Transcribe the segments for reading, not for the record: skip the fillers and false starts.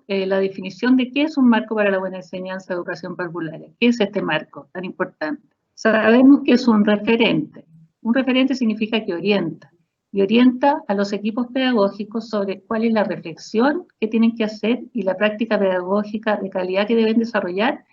la definición de qué es un marco para la buena enseñanza de educación parvularia. ¿Qué es este marco tan importante? Sabemos que es un referente. Un referente significa que orienta, y orienta a los equipos pedagógicos sobre cuál es la reflexión que tienen que hacer y la práctica pedagógica de calidad que deben desarrollar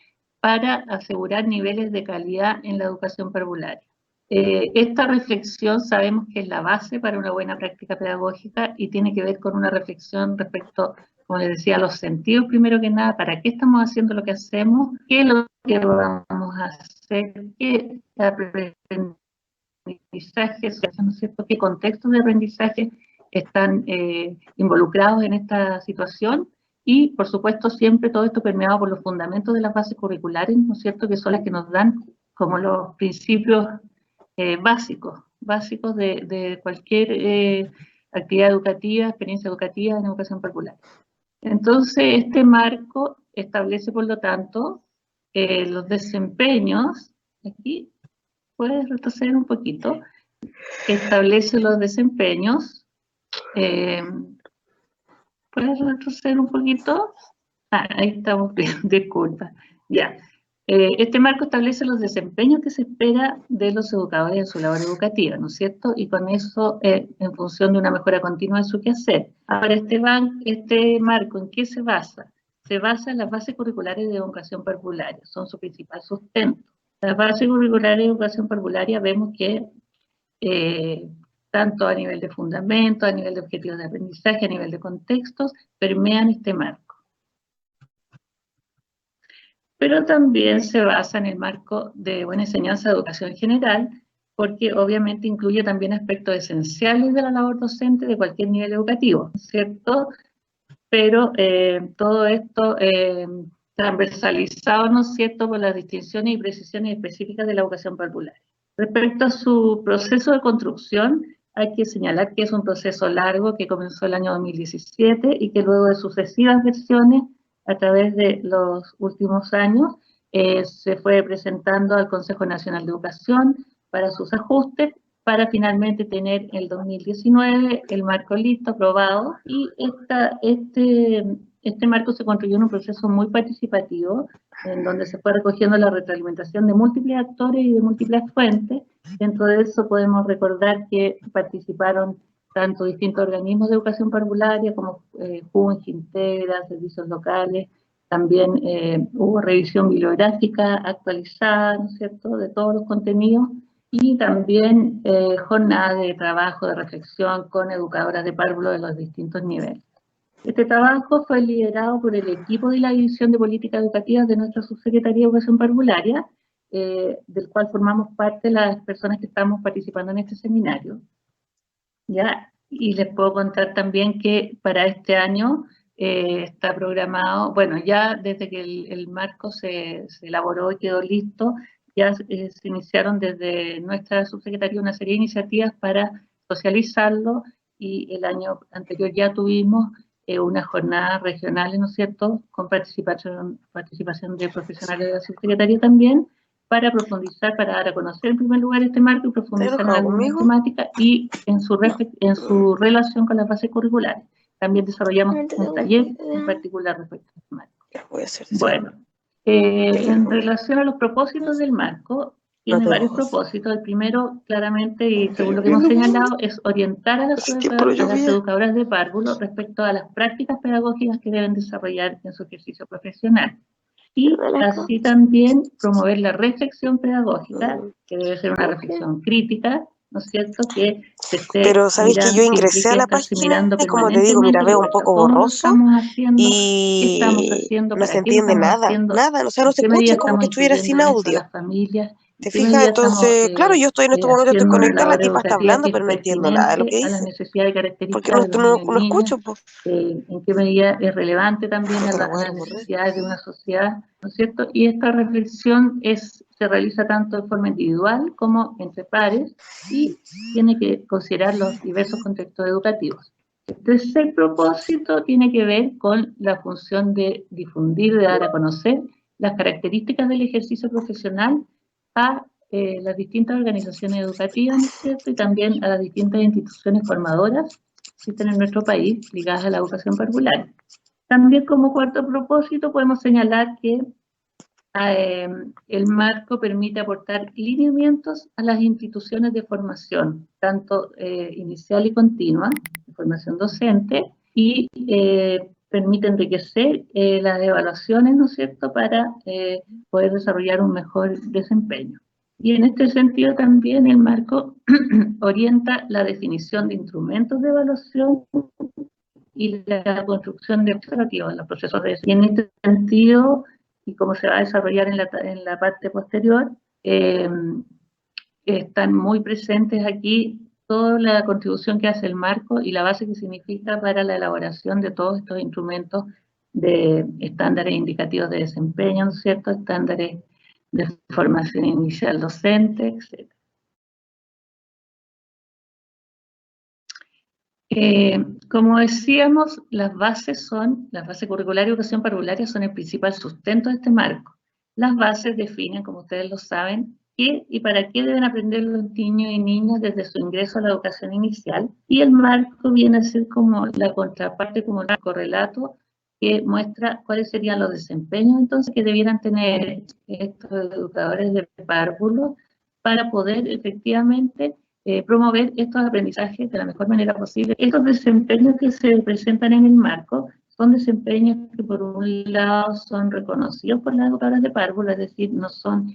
para asegurar niveles de calidad en la educación parvularia. Esta reflexión sabemos que es la base para una buena práctica pedagógica y tiene que ver con una reflexión respecto, como les decía, a los sentidos primero que nada, para qué estamos haciendo lo que hacemos, qué es lo que vamos a hacer, qué aprendizajes, ¿no es cierto?, qué contextos de aprendizaje están involucrados en esta situación. Y, por supuesto, siempre todo esto permeado por los fundamentos de las bases curriculares, ¿no es cierto?, que son las que nos dan como los principios básicos de cualquier actividad educativa, experiencia educativa en educación parvularia. Entonces, este marco establece, por lo tanto, los desempeños, aquí puedes retroceder un poquito, establece los desempeños, ¿puedes retroceder un poquito? Ahí estamos bien, disculpa, ya. Este marco establece los desempeños que se espera de los educadores en su labor educativa, ¿no es cierto? Y con eso, en función de una mejora continua en su quehacer. Ahora, este marco, ¿en qué se basa? Se basa en las bases curriculares de educación parvularia, son su principal sustento. Las bases curriculares de educación parvularia vemos que tanto a nivel de fundamento, a nivel de objetivos de aprendizaje, a nivel de contextos, permean este marco. Pero también se basa en el marco de buena enseñanza de educación general, porque obviamente incluye también aspectos esenciales de la labor docente de cualquier nivel educativo, ¿cierto? Pero todo esto transversalizado, ¿no es cierto?, por las distinciones y precisiones específicas de la educación parvularia. Respecto a su proceso de construcción, hay que señalar que es un proceso largo que comenzó el año 2017 y que luego de sucesivas versiones a través de los últimos años se fue presentando al Consejo Nacional de Educación para sus ajustes, para finalmente tener el 2019 el marco listo, aprobado, y este marco se construyó en un proceso muy participativo, en donde se fue recogiendo la retroalimentación de múltiples actores y de múltiples fuentes. Dentro de eso podemos recordar que participaron tanto distintos organismos de educación parvularia como JUNG, Integra, servicios locales, también hubo revisión bibliográfica actualizada, ¿no es cierto?, de todos los contenidos, y también jornada de trabajo, de reflexión con educadoras de párvulo de los distintos niveles. Este trabajo fue liderado por el equipo de la División de Políticas Educativas de nuestra Subsecretaría de Educación Parvularia, del cual formamos parte las personas que estamos participando en este seminario. ¿Ya? Y les puedo contar también que para este año está programado, bueno, ya desde que el marco se elaboró y quedó listo, ya se iniciaron desde nuestra subsecretaría una serie de iniciativas para socializarlo, y el año anterior ya tuvimos unas jornadas regionales, ¿no es cierto?, con participación de profesionales de la subsecretaría también, para profundizar, para dar a conocer en primer lugar este marco y profundizar en algunas temáticas y en su relación con las bases curriculares. También desarrollamos un taller en particular respecto a este marco. Bueno, en relación a los propósitos del marco, tiene varios propósitos. El primero, claramente, y según lo que hemos señalado, es orientar a las educadoras de párvulo respecto a las prácticas pedagógicas que deben desarrollar en su ejercicio profesional. Y así también promover la reflexión pedagógica, que debe ser una reflexión crítica, ¿no es cierto?, que se esté Pero sabéis que yo ingresé a la página y, como te digo, mira, veo un poco borroso y no se entiende nada, nada, o sea, no se escucha, como que estuviera sin audio. ¿Te fijas? Entonces, claro, yo estoy en estos momentos, estoy conectada, la tipa está hablando, pero no entiendo nada de lo que dice. Porque no escucho, pues. En qué medida es relevante también a las necesidades de una sociedad, ¿no es cierto? Y esta reflexión se realiza tanto de forma individual como entre pares y tiene que considerar los diversos contextos educativos. El tercer propósito tiene que ver con la función de difundir, de dar a conocer las características del ejercicio profesional a las distintas organizaciones educativas, ¿no es cierto?, y también a las distintas instituciones formadoras que existen en nuestro país ligadas a la educación parvularia. También como cuarto propósito podemos señalar que el marco permite aportar lineamientos a las instituciones de formación, tanto inicial y continua, de formación docente, y permite enriquecer las evaluaciones, ¿no es cierto?, para poder desarrollar un mejor desempeño. Y en este sentido también el marco orienta la definición de instrumentos de evaluación y la construcción de operativos en los procesos de... Y en este sentido, y como se va a desarrollar en la parte posterior, están muy presentes aquí toda la contribución que hace el marco y la base que significa para la elaboración de todos estos instrumentos de estándares indicativos de desempeño, ¿no es cierto?, estándares de formación inicial docente, etc. Como decíamos, las bases curriculares y educación parvularia son el principal sustento de este marco. Las bases definen, como ustedes lo saben, qué y para qué deben aprender los niños y niñas desde su ingreso a la educación inicial, y el marco viene a ser como la contraparte, como el correlato que muestra cuáles serían los desempeños entonces que debieran tener estos educadores de párvulos para poder efectivamente promover estos aprendizajes de la mejor manera posible. Estos desempeños que se presentan en el marco son desempeños que por un lado son reconocidos por las educadoras de párvulo, es decir, no son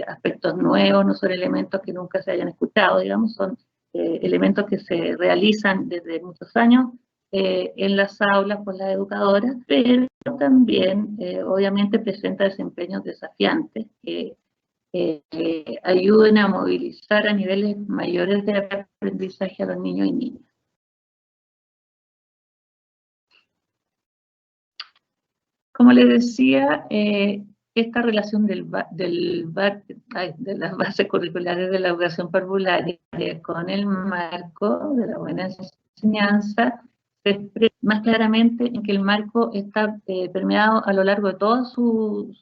aspectos nuevos, no son elementos que nunca se hayan escuchado, digamos, son elementos que se realizan desde muchos años en las aulas por las educadoras, pero también obviamente presenta desempeños desafiantes que ayuden a movilizar a niveles mayores de aprendizaje a los niños y niñas. Como les decía, esta relación de las bases curriculares de la educación parvularia con el marco de la buena enseñanza se expresa más claramente en que el marco está permeado a lo largo de toda su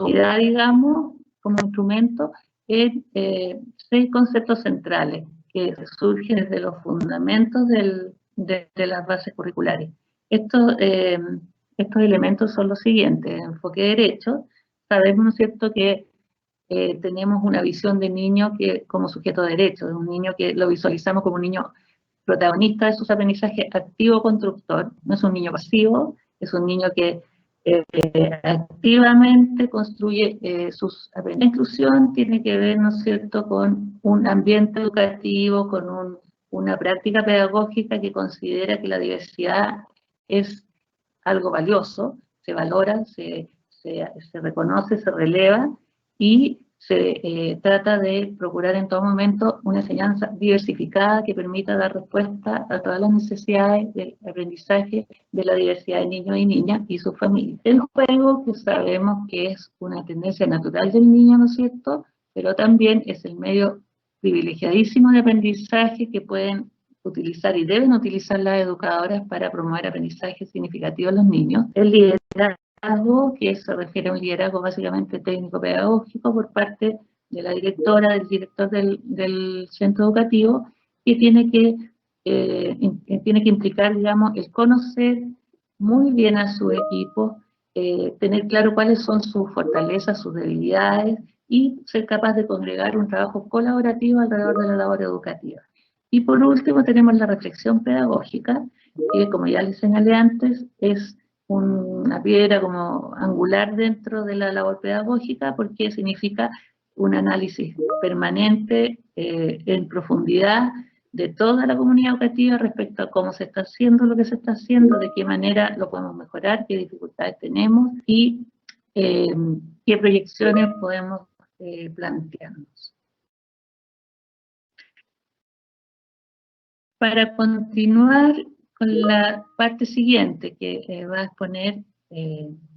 vida, digamos, como instrumento, en 6 conceptos centrales que surgen desde los fundamentos de las bases curriculares. Estos elementos son los siguientes: enfoque derecho. Sabemos, ¿no es cierto?, que tenemos una visión de niño que como sujeto de derecho, de un niño que lo visualizamos como un niño protagonista de sus aprendizajes, activo constructor, no es un niño pasivo, es un niño que activamente construye sus aprendizajes. La inclusión tiene que ver, ¿no es cierto?, con un ambiente educativo, con una práctica pedagógica que considera que la diversidad es algo valioso, se valora, se reconoce, se releva y se trata de procurar en todo momento una enseñanza diversificada que permita dar respuesta a todas las necesidades del aprendizaje de la diversidad de niños y niñas y sus familias. El juego, que sabemos que es una tendencia natural del niño, ¿no es cierto?, pero también es el medio privilegiadísimo de aprendizaje que pueden utilizar y deben utilizar las educadoras para promover aprendizaje significativo a los niños. El liderazgo, que se refiere a un liderazgo básicamente técnico-pedagógico por parte de la directora, del director del centro educativo, que tiene que implicar, digamos, el conocer muy bien a su equipo, tener claro cuáles son sus fortalezas, sus debilidades y ser capaz de congregar un trabajo colaborativo alrededor de la labor educativa. Y por último tenemos la reflexión pedagógica, que como ya les señalé antes, es una piedra como angular dentro de la labor pedagógica, porque significa un análisis permanente en profundidad de toda la comunidad educativa respecto a cómo se está haciendo lo que se está haciendo, de qué manera lo podemos mejorar, qué dificultades tenemos y qué proyecciones podemos plantearnos. Para continuar con la parte siguiente que va a exponer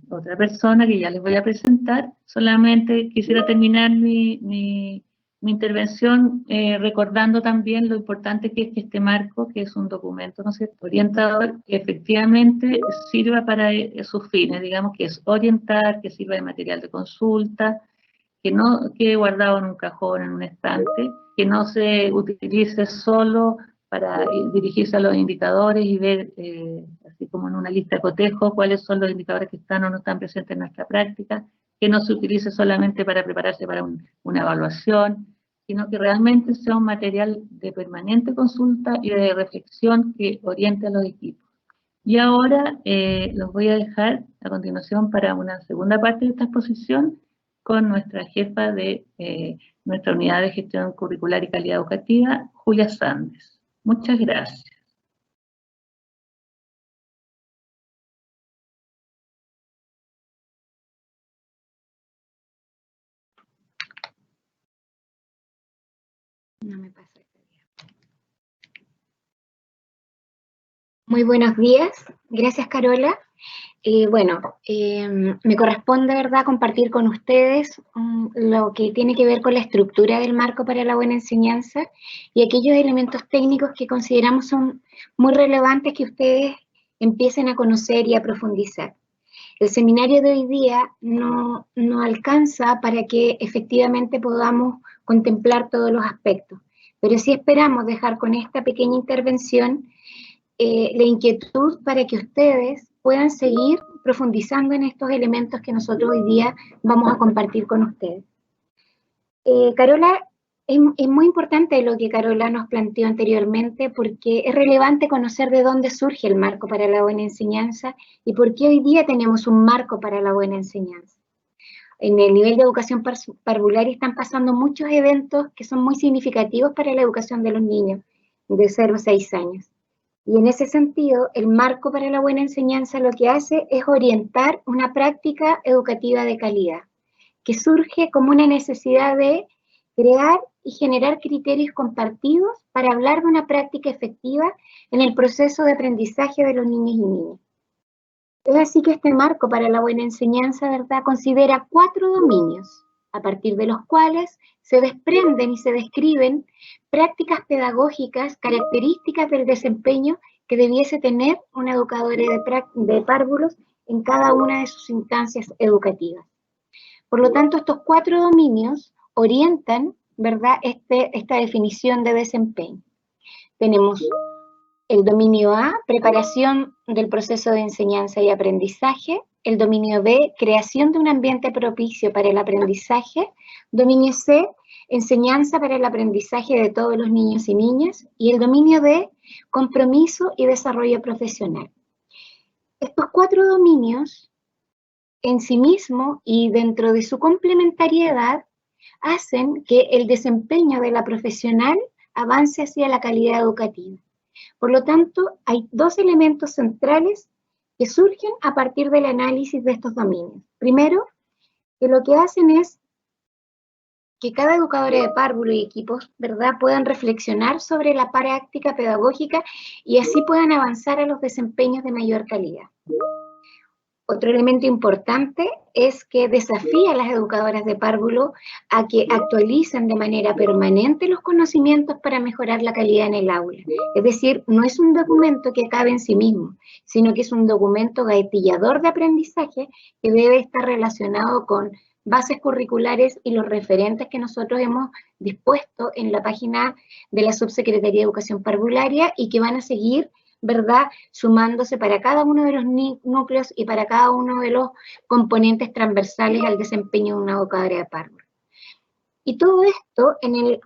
otra persona que ya les voy a presentar, solamente quisiera terminar mi intervención recordando también lo importante que es que este marco, que es un documento, ¿no es cierto?, orientador, que efectivamente sirva para sus fines, digamos que es orientar, que sirva de material de consulta, que no quede guardado en un cajón, en un estante, que no se utilice solo para dirigirse a los indicadores y ver, así como en una lista de cotejo, cuáles son los indicadores que están o no están presentes en nuestra práctica, que no se utilice solamente para prepararse para una evaluación, sino que realmente sea un material de permanente consulta y de reflexión que oriente a los equipos. Y ahora los voy a dejar a continuación para una segunda parte de esta exposición con nuestra jefa de nuestra unidad de gestión curricular y calidad educativa, Julia Sandes. Muchas gracias. No me pasa. Muy buenos días. Gracias, Carola. Me corresponde, ¿verdad?, compartir con ustedes lo que tiene que ver con la estructura del marco para la buena enseñanza y aquellos elementos técnicos que consideramos son muy relevantes que ustedes empiecen a conocer y a profundizar. El seminario de hoy día no alcanza para que efectivamente podamos contemplar todos los aspectos, pero sí esperamos dejar con esta pequeña intervención la inquietud para que ustedes puedan seguir profundizando en estos elementos que nosotros hoy día vamos a compartir con ustedes. Carola, es muy importante lo que Carola nos planteó anteriormente porque es relevante conocer de dónde surge el marco para la buena enseñanza y por qué hoy día tenemos un marco para la buena enseñanza. En el nivel de educación parvularia están pasando muchos eventos que son muy significativos para la educación de los niños de 0 a 6 años. Y en ese sentido, el marco para la buena enseñanza lo que hace es orientar una práctica educativa de calidad, que surge como una necesidad de crear y generar criterios compartidos para hablar de una práctica efectiva en el proceso de aprendizaje de los niños y niñas. Es así que este marco para la buena enseñanza, ¿verdad?, considera 4 dominios, a partir de los cuales se desprenden y se describen prácticas pedagógicas características del desempeño que debiese tener una educadora de párvulos en cada una de sus instancias educativas. Por lo tanto, estos 4 dominios orientan, ¿verdad?, esta definición de desempeño. Tenemos el dominio A, preparación del proceso de enseñanza y aprendizaje. El dominio B, creación de un ambiente propicio para el aprendizaje. Dominio C, enseñanza para el aprendizaje de todos los niños y niñas. Y el dominio D, compromiso y desarrollo profesional. Estos 4 dominios, en sí mismo y dentro de su complementariedad, hacen que el desempeño de la profesional avance hacia la calidad educativa. Por lo tanto, hay 2 elementos centrales que surgen a partir del análisis de estos dominios. Primero, que lo que hacen es que cada educadora de párvulo y equipos, ¿verdad?, puedan reflexionar sobre la práctica pedagógica y así puedan avanzar a los desempeños de mayor calidad. Otro elemento importante es que desafía a las educadoras de párvulo a que actualicen de manera permanente los conocimientos para mejorar la calidad en el aula. Es decir, no es un documento que acabe en sí mismo, sino que es un documento gatillador de aprendizaje que debe estar relacionado con bases curriculares y los referentes que nosotros hemos dispuesto en la página de la Subsecretaría de Educación Parvularia y que van a seguir, ¿verdad?, sumándose para cada uno de los núcleos y para cada uno de los componentes transversales al desempeño de una educadora de párvulo. Y todo esto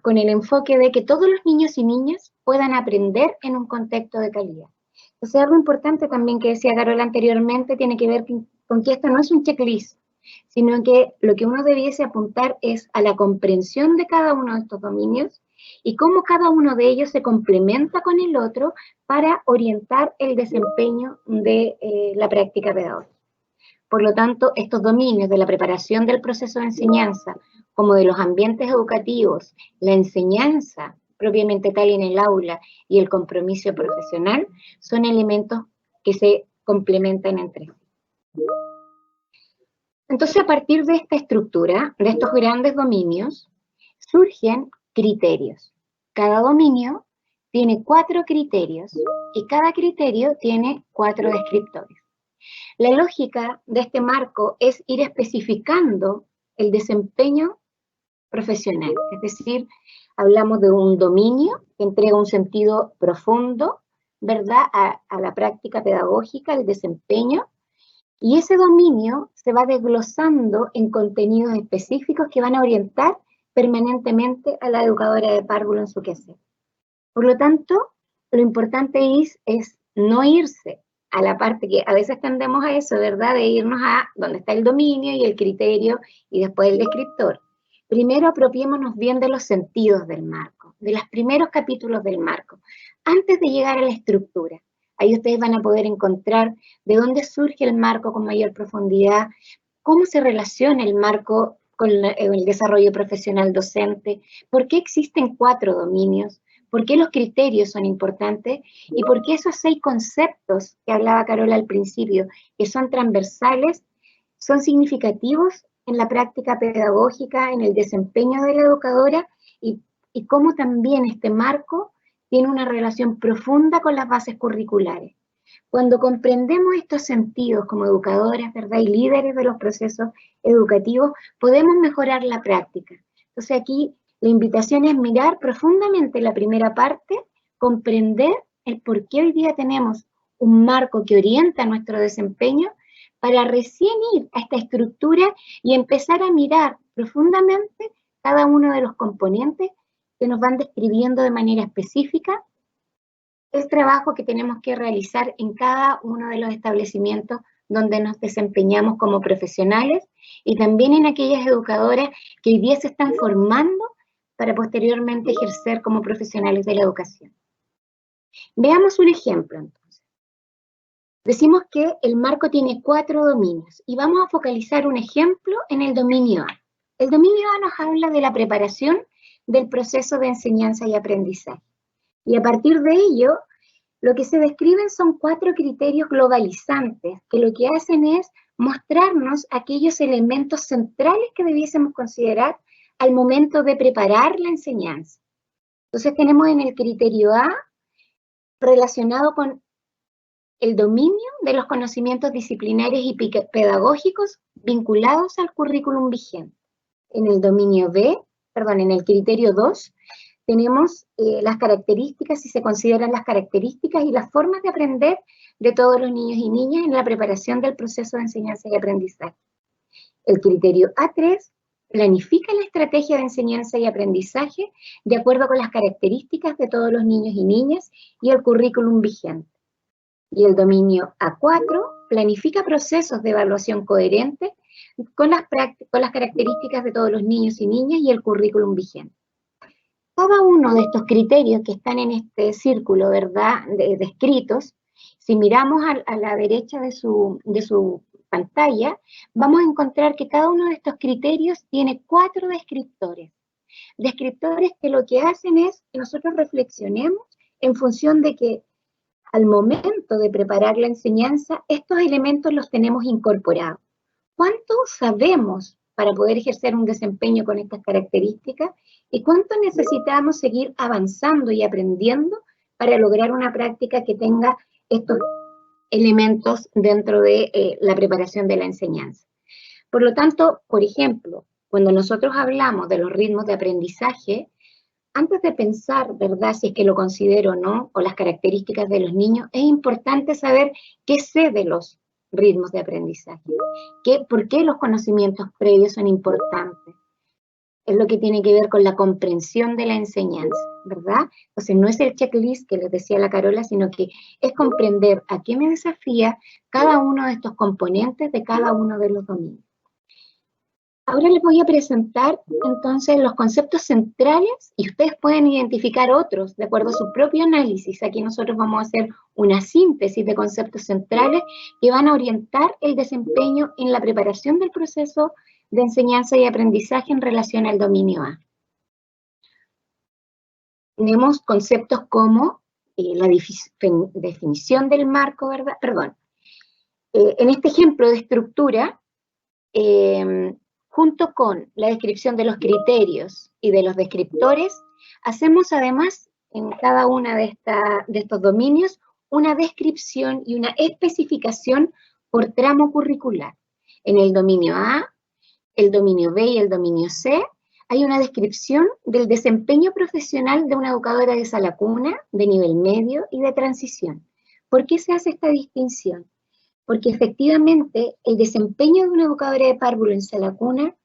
con el enfoque de que todos los niños y niñas puedan aprender en un contexto de calidad. Entonces, algo importante también que decía Carola anteriormente tiene que ver con que esto no es un checklist, sino que lo que uno debiese apuntar es a la comprensión de cada uno de estos dominios y cómo cada uno de ellos se complementa con el otro para orientar el desempeño de la práctica pedagógica. Por lo tanto, estos dominios de la preparación del proceso de enseñanza, como de los ambientes educativos, la enseñanza propiamente tal en el aula y el compromiso profesional, son elementos que se complementan entre sí. Entonces, a partir de esta estructura, de estos grandes dominios, surgen criterios. Cada dominio tiene 4 criterios y cada criterio tiene 4 descriptores. La lógica de este marco es ir especificando el desempeño profesional. Es decir, hablamos de un dominio que entrega un sentido profundo, ¿verdad?, a la práctica pedagógica, al desempeño, y ese dominio se va desglosando en contenidos específicos que van a orientar permanentemente a la educadora de párvulo en su quehacer. Por lo tanto, lo importante es no irse a la parte que a veces tendemos a eso, ¿verdad?, de irnos a donde está el dominio y el criterio y después el descriptor. Primero apropiémonos bien de los sentidos del marco, de los primeros capítulos del marco, antes de llegar a la estructura. Ahí ustedes van a poder encontrar de dónde surge el marco con mayor profundidad, cómo se relaciona el marco con el desarrollo profesional docente, por qué existen 4 dominios, por qué los criterios son importantes y por qué esos 6 conceptos que hablaba Carola al principio, que son transversales, son significativos en la práctica pedagógica, en el desempeño de la educadora y cómo también este marco tiene una relación profunda con las bases curriculares. Cuando comprendemos estos sentidos como educadoras, ¿verdad?, y líderes de los procesos educativos, podemos mejorar la práctica. Entonces aquí la invitación es mirar profundamente la primera parte, comprender el por qué hoy día tenemos un marco que orienta nuestro desempeño, para recién ir a esta estructura y empezar a mirar profundamente cada uno de los componentes que nos van describiendo de manera específica el trabajo que tenemos que realizar en cada uno de los establecimientos donde nos desempeñamos como profesionales y también en aquellas educadoras que hoy día se están formando para posteriormente ejercer como profesionales de la educación. Veamos un ejemplo entonces. Decimos que el marco tiene 4 dominios y vamos a focalizar un ejemplo en el dominio A. El dominio A nos habla de la preparación del proceso de enseñanza y aprendizaje. Y a partir de ello, lo que se describen son 4 criterios globalizantes que lo que hacen es mostrarnos aquellos elementos centrales que debiésemos considerar al momento de preparar la enseñanza. Entonces tenemos en el criterio A relacionado con el dominio de los conocimientos disciplinarios y pedagógicos vinculados al currículum vigente. En el dominio B, en el criterio 2, tenemos las características, si se consideran las características y las formas de aprender de todos los niños y niñas en la preparación del proceso de enseñanza y aprendizaje. El criterio A3 planifica la estrategia de enseñanza y aprendizaje de acuerdo con las características de todos los niños y niñas y el currículum vigente. Y el dominio A4 planifica procesos de evaluación coherentes con las características de todos los niños y niñas y el currículum vigente. Cada uno de estos criterios que están en este círculo, ¿verdad?, descritos, si miramos a la derecha de su pantalla, vamos a encontrar que cada uno de estos criterios tiene 4 descriptores. Descriptores que lo que hacen es que nosotros reflexionemos en función de que al momento de preparar la enseñanza, estos elementos los tenemos incorporados. ¿Cuánto sabemos para poder ejercer un desempeño con estas características? ¿Y cuánto necesitamos seguir avanzando y aprendiendo para lograr una práctica que tenga estos elementos dentro de la preparación de la enseñanza? Por lo tanto, por ejemplo, cuando nosotros hablamos de los ritmos de aprendizaje, antes de pensar, ¿verdad?, si es que lo considero o no, o las características de los niños, es importante saber qué sé de los ritmos de aprendizaje, por qué los conocimientos previos son importantes. Es lo que tiene que ver con la comprensión de la enseñanza, ¿verdad? Entonces no es el checklist que les decía la Carola, sino que es comprender a qué me desafía cada uno de estos componentes de cada uno de los dominios. Ahora les voy a presentar entonces los conceptos centrales y ustedes pueden identificar otros de acuerdo a su propio análisis. Aquí nosotros vamos a hacer una síntesis de conceptos centrales que van a orientar el desempeño en la preparación del proceso de enseñanza y aprendizaje en relación al dominio A. Tenemos conceptos como la definición del marco, ¿verdad? En este ejemplo de estructura, junto con la descripción de los criterios y de los descriptores, hacemos además en cada una de estos dominios una descripción y una especificación por tramo curricular. En el dominio A, el dominio B y el dominio C hay una descripción del desempeño profesional de una educadora de sala cuna, de nivel medio y de transición. ¿Por qué se hace esta distinción? Porque efectivamente el desempeño de una educadora de párvulo en sala cuna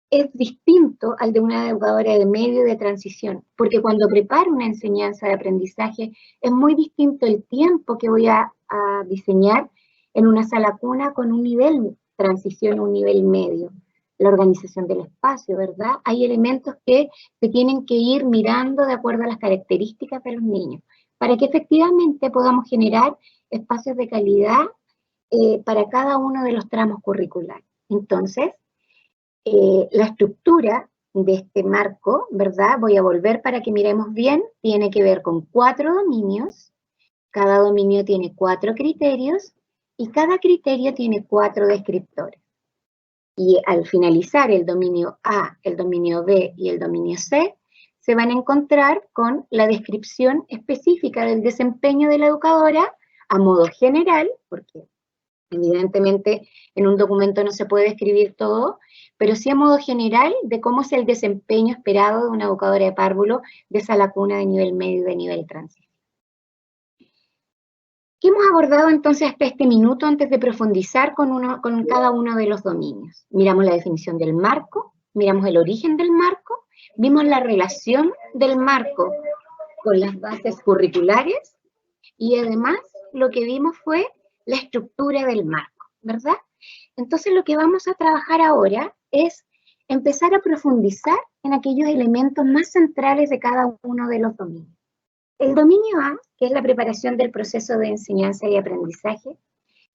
es distinto al de una educadora de medio y de transición, porque cuando preparo una enseñanza de aprendizaje es muy distinto el tiempo que voy a diseñar en una sala cuna con un nivel transición, un nivel medio. La organización del espacio, ¿verdad? Hay elementos que se tienen que ir mirando de acuerdo a las características de los niños, para que efectivamente podamos generar espacios de calidad para cada uno de los tramos curriculares. Entonces, la estructura de este marco, ¿verdad? Voy a volver para que miremos bien, tiene que ver con 4 dominios, cada dominio tiene 4 criterios y cada criterio tiene 4 descriptores. Y al finalizar el dominio A, el dominio B y el dominio C, se van a encontrar con la descripción específica del desempeño de la educadora a modo general, porque evidentemente en un documento no se puede escribir todo, pero sí a modo general de cómo es el desempeño esperado de una educadora de párvulo de sala cuna de nivel medio y de nivel transición. ¿Qué hemos abordado entonces hasta este minuto antes de profundizar con cada uno de los dominios? Miramos la definición del marco, miramos el origen del marco, vimos la relación del marco con las bases curriculares y además lo que vimos fue la estructura del marco, ¿verdad? Entonces lo que vamos a trabajar ahora es empezar a profundizar en aquellos elementos más centrales de cada uno de los dominios. El dominio A, que es la preparación del proceso de enseñanza y aprendizaje,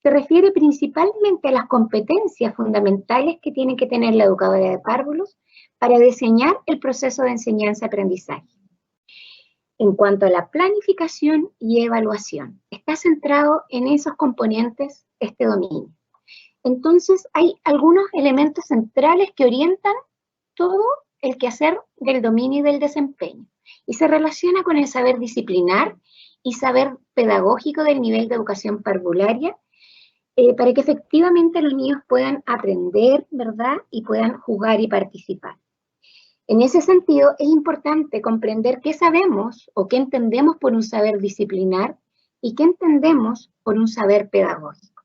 se refiere principalmente a las competencias fundamentales que tiene que tener la educadora de párvulos para diseñar el proceso de enseñanza y aprendizaje. En cuanto a la planificación y evaluación, está centrado en esos componentes este dominio. Entonces, hay algunos elementos centrales que orientan todo el quehacer del dominio y del desempeño, y se relaciona con el saber disciplinar y saber pedagógico del nivel de educación parvularia, para que efectivamente los niños puedan aprender, ¿verdad?, y puedan jugar y participar. En ese sentido, es importante comprender qué sabemos o qué entendemos por un saber disciplinar y qué entendemos por un saber pedagógico.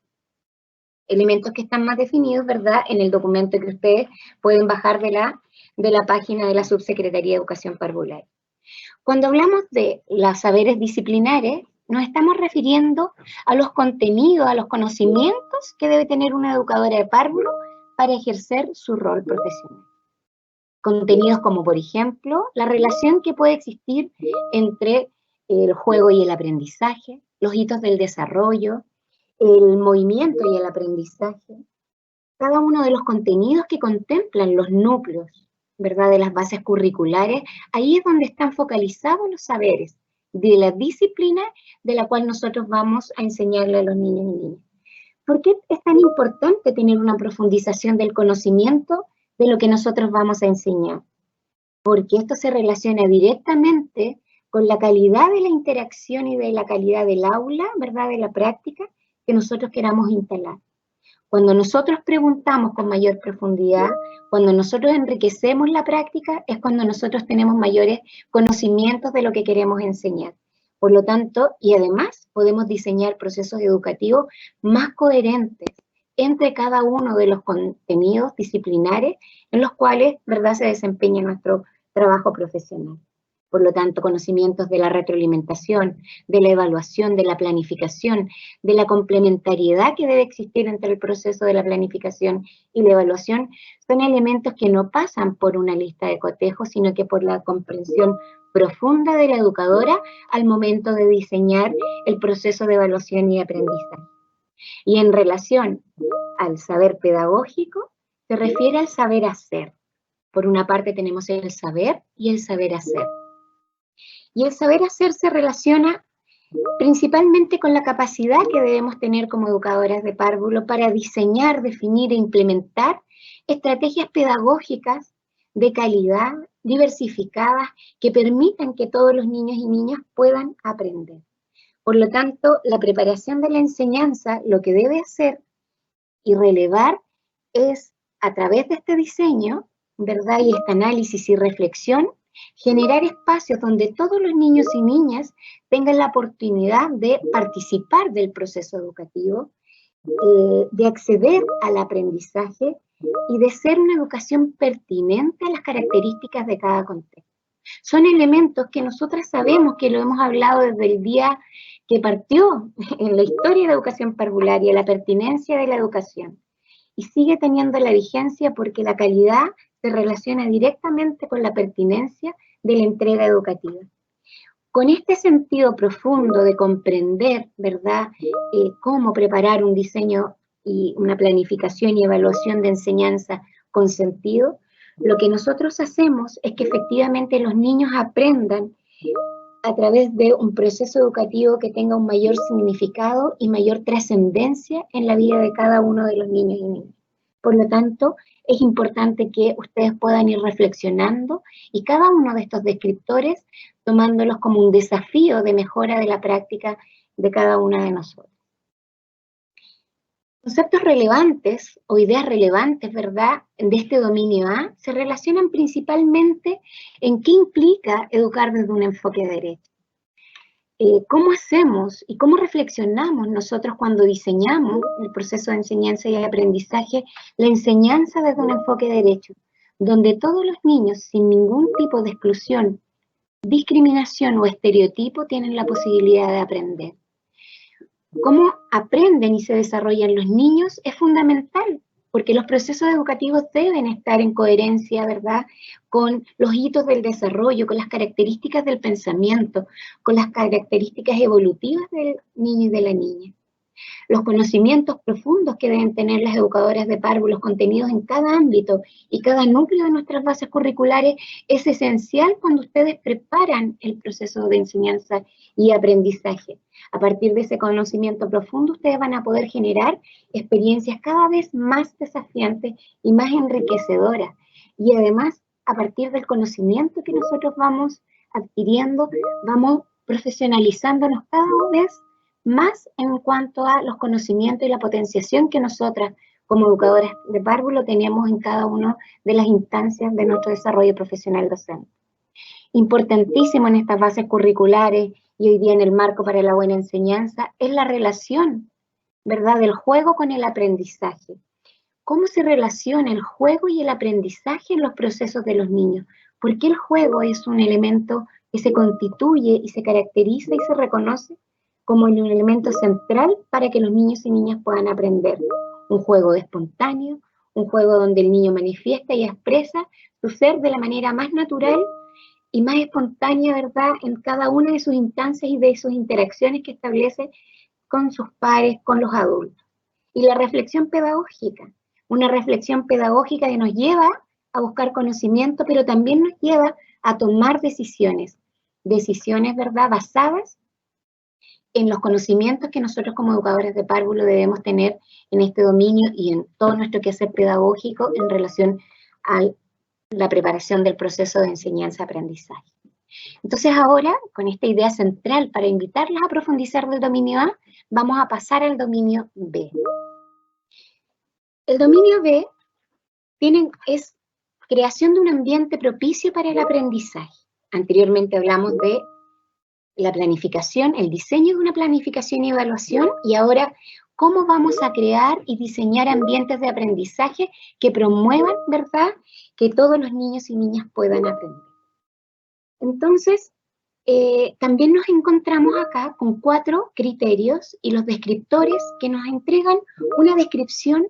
Elementos que están más definidos, ¿verdad?, en el documento que ustedes pueden bajar de la página de la Subsecretaría de Educación Parvularia. Cuando hablamos de los saberes disciplinares, nos estamos refiriendo a los contenidos, a los conocimientos que debe tener una educadora de párvulo para ejercer su rol profesional. Contenidos como, por ejemplo, la relación que puede existir entre el juego y el aprendizaje, los hitos del desarrollo, el movimiento y el aprendizaje, cada uno de los contenidos que contemplan los núcleos, ¿verdad?, de las bases curriculares, ahí es donde están focalizados los saberes de la disciplina de la cual nosotros vamos a enseñarle a los niños y niñas. ¿Por qué es tan importante tener una profundización del conocimiento de lo que nosotros vamos a enseñar? Porque esto se relaciona directamente con la calidad de la interacción y de la calidad del aula, ¿verdad?, de la práctica que nosotros queramos instalar. Cuando nosotros preguntamos con mayor profundidad, cuando nosotros enriquecemos la práctica, es cuando nosotros tenemos mayores conocimientos de lo que queremos enseñar. Por lo tanto, y además podemos diseñar procesos educativos más coherentes entre cada uno de los contenidos disciplinares en los cuales, ¿verdad?, se desempeña nuestro trabajo profesional. Por lo tanto, conocimientos de la retroalimentación, de la evaluación, de la planificación, de la complementariedad que debe existir entre el proceso de la planificación y la evaluación, son elementos que no pasan por una lista de cotejos, sino que por la comprensión profunda de la educadora al momento de diseñar el proceso de evaluación y aprendizaje. Y en relación al saber pedagógico, se refiere al saber hacer. Por una parte tenemos el saber y el saber hacer. Y el saber hacer se relaciona principalmente con la capacidad que debemos tener como educadoras de párvulo para diseñar, definir e implementar estrategias pedagógicas de calidad, diversificadas, que permitan que todos los niños y niñas puedan aprender. Por lo tanto, la preparación de la enseñanza, lo que debe hacer y relevar es, a través de este diseño, ¿verdad? Y este análisis y reflexión, generar espacios donde todos los niños y niñas tengan la oportunidad de participar del proceso educativo, de acceder al aprendizaje y de ser una educación pertinente a las características de cada contexto. Son elementos que nosotras sabemos que lo hemos hablado desde el día que partió en la historia de la educación parvularia, la pertinencia de la educación. Y sigue teniendo la vigencia porque la calidad se relaciona directamente con la pertinencia de la entrega educativa. Con este sentido profundo de comprender, ¿verdad?, cómo preparar un diseño y una planificación y evaluación de enseñanza con sentido, lo que nosotros hacemos es que efectivamente los niños aprendan a través de un proceso educativo que tenga un mayor significado y mayor trascendencia en la vida de cada uno de los niños y niñas. Por lo tanto, es importante que ustedes puedan ir reflexionando y cada uno de estos descriptores tomándolos como un desafío de mejora de la práctica de cada una de nosotros. Conceptos relevantes o ideas relevantes, ¿verdad?, de este dominio A se relacionan principalmente en qué implica educar desde un enfoque derecho. ¿Cómo hacemos y cómo reflexionamos nosotros cuando diseñamos el proceso de enseñanza y aprendizaje, la enseñanza desde un enfoque derecho, donde todos los niños, sin ningún tipo de exclusión, discriminación o estereotipo, tienen la posibilidad de aprender? Cómo aprenden y se desarrollan los niños es fundamental, porque los procesos educativos deben estar en coherencia, ¿verdad?, con los hitos del desarrollo, con las características del pensamiento, con las características evolutivas del niño y de la niña. Los conocimientos profundos que deben tener las educadoras de párvulos contenidos en cada ámbito y cada núcleo de nuestras bases curriculares es esencial cuando ustedes preparan el proceso de enseñanza y aprendizaje. A partir de ese conocimiento profundo, ustedes van a poder generar experiencias cada vez más desafiantes y más enriquecedoras. Y además, a partir del conocimiento que nosotros vamos adquiriendo, vamos profesionalizándonos cada vez más en cuanto a los conocimientos y la potenciación que nosotras como educadoras de párvulo tenemos en cada una de las instancias de nuestro desarrollo profesional docente. Importantísimo en estas bases curriculares y hoy día en el marco para la buena enseñanza es la relación, ¿verdad?, del juego con el aprendizaje. ¿Cómo se relaciona el juego y el aprendizaje en los procesos de los niños? Porque el juego es un elemento que se constituye y se caracteriza y se reconoce como un elemento central para que los niños y niñas puedan aprender. Un juego espontáneo, un juego donde el niño manifiesta y expresa su ser de la manera más natural y más espontánea, ¿verdad?, en cada una de sus instancias y de sus interacciones que establece con sus pares, con los adultos. Y la reflexión pedagógica, una reflexión pedagógica que nos lleva a buscar conocimiento, pero también nos lleva a tomar decisiones, ¿verdad?, basadas en los conocimientos que nosotros como educadores de párvulo debemos tener en este dominio y en todo nuestro quehacer pedagógico en relación a la preparación del proceso de enseñanza-aprendizaje. Entonces ahora, con esta idea central para invitarlas a profundizar del dominio A, vamos a pasar al dominio B. El dominio B es creación de un ambiente propicio para el aprendizaje. Anteriormente hablamos de la planificación, el diseño de una planificación y evaluación, y ahora cómo vamos a crear y diseñar ambientes de aprendizaje que promuevan, ¿verdad?, que todos los niños y niñas puedan aprender. Entonces, también nos encontramos acá con 4 criterios y los descriptores que nos entregan una descripción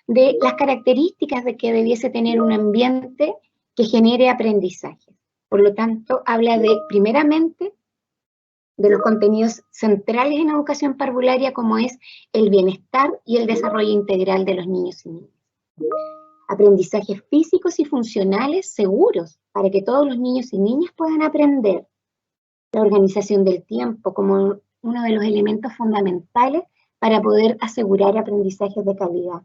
de las características de que debiese tener un ambiente que genere aprendizaje. Por lo tanto, habla de, primeramente, de los contenidos centrales en educación parvularia, como es el bienestar y el desarrollo integral de los niños y niñas. Aprendizajes físicos y funcionales seguros para que todos los niños y niñas puedan aprender. La organización del tiempo como uno de los elementos fundamentales para poder asegurar aprendizajes de calidad.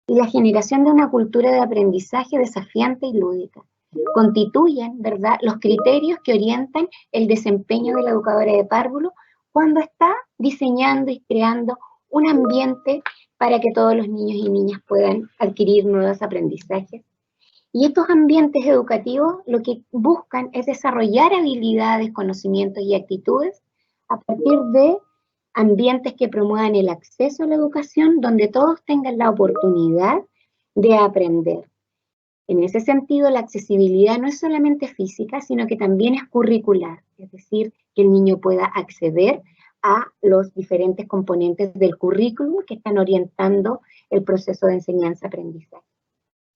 Y la generación de una cultura de aprendizaje desafiante y lúdica. Constituyen, ¿verdad?, los criterios que orientan el desempeño de la educadora de párvulo cuando está diseñando y creando un ambiente para que todos los niños y niñas puedan adquirir nuevos aprendizajes Y estos ambientes educativos lo que buscan es desarrollar habilidades, conocimientos y actitudes a partir de ambientes que promuevan el acceso a la educación, donde todos tengan la oportunidad de aprender. En ese sentido, la accesibilidad no es solamente física, sino que también es curricular, es decir, que el niño pueda acceder a los diferentes componentes del currículum que están orientando el proceso de enseñanza-aprendizaje.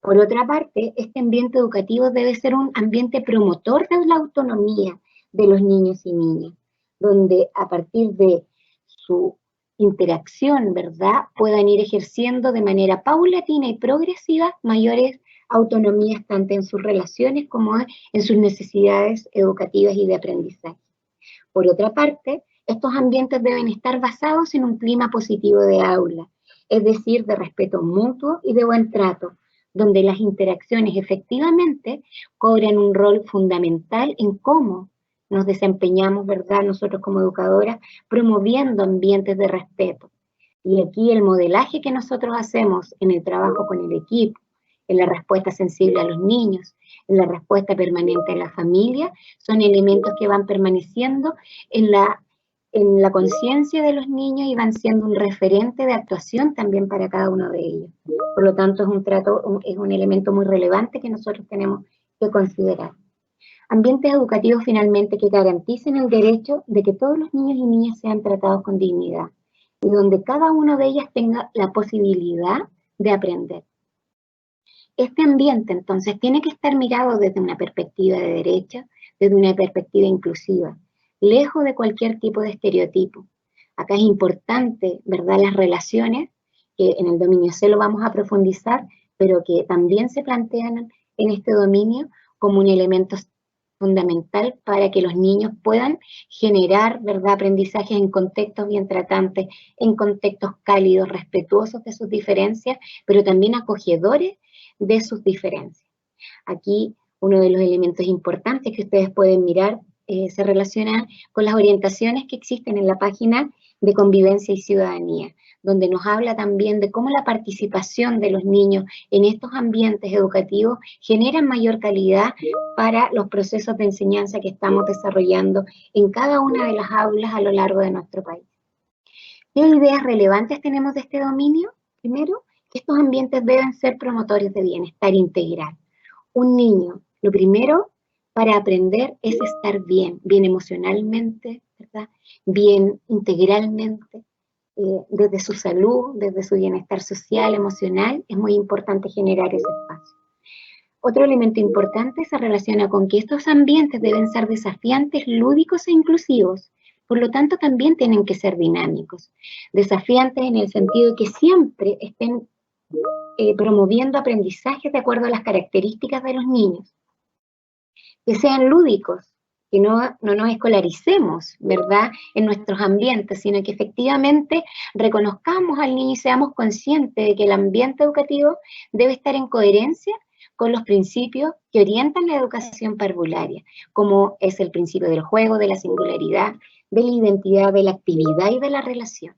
Por otra parte, este ambiente educativo debe ser un ambiente promotor de la autonomía de los niños y niñas, donde a partir de su interacción, ¿verdad?, puedan ir ejerciendo de manera paulatina y progresiva mayores autonomías tanto en sus relaciones como en sus necesidades educativas y de aprendizaje. Por otra parte, estos ambientes deben estar basados en un clima positivo de aula, es decir, de respeto mutuo y de buen trato, donde las interacciones efectivamente cobran un rol fundamental en cómo nos desempeñamos, ¿verdad?, nosotros como educadoras, promoviendo ambientes de respeto. Y aquí el modelaje que nosotros hacemos en el trabajo con el equipo, en la respuesta sensible a los niños, en la respuesta permanente a la familia, son elementos que van permaneciendo en la conciencia de los niños y van siendo un referente de actuación también para cada uno de ellos. Por lo tanto, es un elemento muy relevante que nosotros tenemos que considerar. Ambientes educativos finalmente que garanticen el derecho de que todos los niños y niñas sean tratados con dignidad y donde cada uno de ellas tenga la posibilidad de aprender. Este ambiente, entonces, tiene que estar mirado desde una perspectiva de derecho, desde una perspectiva inclusiva, lejos de cualquier tipo de estereotipo. Acá es importante, ¿verdad?, las relaciones, que en el dominio C lo vamos a profundizar, pero que también se plantean en este dominio como un elemento fundamental para que los niños puedan generar, ¿verdad?, aprendizajes en contextos bien tratantes, en contextos cálidos, respetuosos de sus diferencias, pero también acogedores de sus diferencias. Aquí uno de los elementos importantes que ustedes pueden mirar se relaciona con las orientaciones que existen en la página de Convivencia y Ciudadanía, donde nos habla también de cómo la participación de los niños en estos ambientes educativos genera mayor calidad para los procesos de enseñanza que estamos desarrollando en cada una de las aulas a lo largo de nuestro país. ¿Qué ideas relevantes tenemos de este dominio? Primero, que estos ambientes deben ser promotores de bienestar integral. Un niño, lo primero para aprender es estar bien, bien emocionalmente, ¿verdad?, bien integralmente, desde su salud, desde su bienestar social, emocional, es muy importante generar ese espacio. Otro elemento importante se relaciona con que estos ambientes deben ser desafiantes, lúdicos e inclusivos. Por lo tanto, también tienen que ser dinámicos. Desafiantes en el sentido de que siempre estén promoviendo aprendizajes de acuerdo a las características de los niños. Que sean lúdicos, que no nos escolaricemos, ¿verdad?, en nuestros ambientes, sino que efectivamente reconozcamos al niño y seamos conscientes de que el ambiente educativo debe estar en coherencia con los principios que orientan la educación parvularia, como es el principio del juego, de la singularidad, de la identidad, de la actividad y de la relación.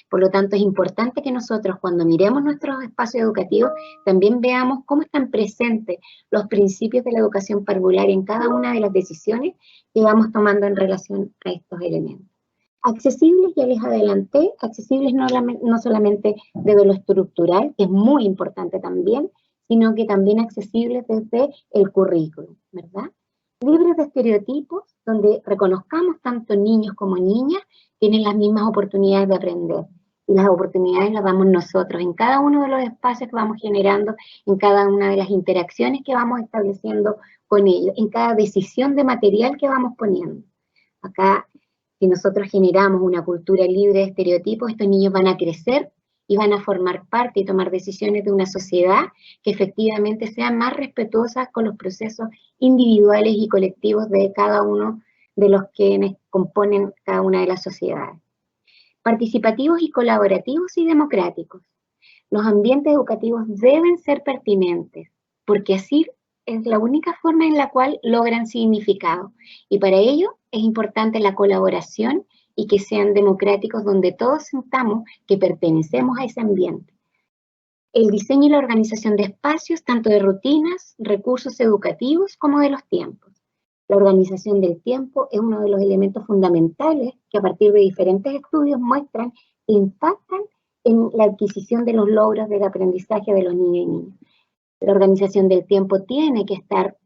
Por lo tanto, es importante que nosotros, cuando miremos nuestros espacios educativos, también veamos cómo están presentes los principios de la educación parvularia en cada una de las decisiones que vamos tomando en relación a estos elementos. Accesibles, ya les adelanté, accesibles no solamente desde lo estructural, que es muy importante también, sino que también accesibles desde el currículum, ¿verdad? Libres de estereotipos, donde reconozcamos tanto niños como niñas tienen las mismas oportunidades de aprender. Y las oportunidades las damos nosotros en cada uno de los espacios que vamos generando, en cada una de las interacciones que vamos estableciendo con ellos, en cada decisión de material que vamos poniendo. Acá, si nosotros generamos una cultura libre de estereotipos, estos niños van a crecer y van a formar parte y tomar decisiones de una sociedad que efectivamente sea más respetuosa con los procesos individuales y colectivos de cada uno de los que componen cada una de las sociedades. Participativos y colaborativos y democráticos. Los ambientes educativos deben ser pertinentes, porque así es la única forma en la cual logran significado. Y para ello es importante la colaboración y que sean democráticos donde todos sintamos que pertenecemos a ese ambiente. el diseño y la organización de espacios, tanto de rutinas, recursos educativos, como de los tiempos. La organización del tiempo es uno de los elementos fundamentales que a partir de diferentes estudios muestran que impactan en la adquisición de los logros del aprendizaje de los niños y niñas. La organización del tiempo tiene que estar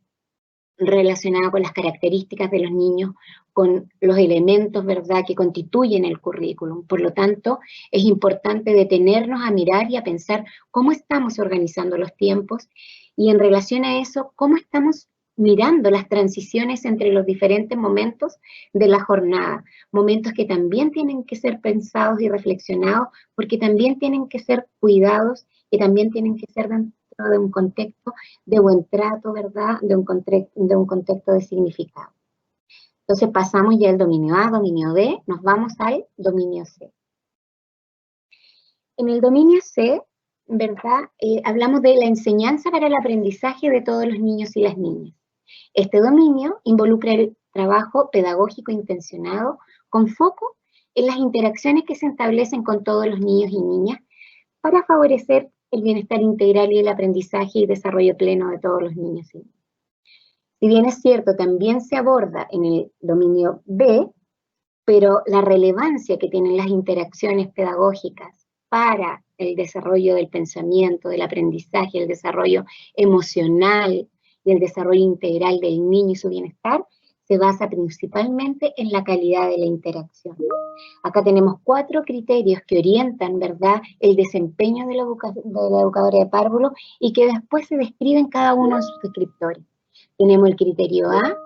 relacionada con las características de los niños, con los elementos, ¿verdad?, que constituyen el currículum. Por lo tanto, es importante detenernos a mirar y a pensar cómo estamos organizando los tiempos y en relación a eso, cómo estamos mirando las transiciones entre los diferentes momentos de la jornada, momentos que también tienen que ser pensados y reflexionados, porque también tienen que ser cuidados, que también tienen que ser dentro de un contexto de buen trato, ¿verdad?, de un contexto de significado. Entonces pasamos ya al dominio A, dominio B, nos vamos al dominio C. En el dominio C, ¿verdad?, hablamos de la enseñanza para el aprendizaje de todos los niños y las niñas. Este dominio involucra el trabajo pedagógico intencionado con foco en las interacciones que se establecen con todos los niños y niñas para favorecer el bienestar integral y el aprendizaje y desarrollo pleno de todos los niños y niñas. Si bien es cierto, también se aborda en el dominio B, pero la relevancia que tienen las interacciones pedagógicas para el desarrollo del pensamiento, del aprendizaje, el desarrollo emocional y el desarrollo integral del niño y su bienestar, se basa principalmente en la calidad de la interacción. Acá tenemos 4 criterios que orientan, ¿verdad?, el desempeño de la educadora de párvulo y que después se describen cada uno de sus descriptores. Tenemos el criterio A,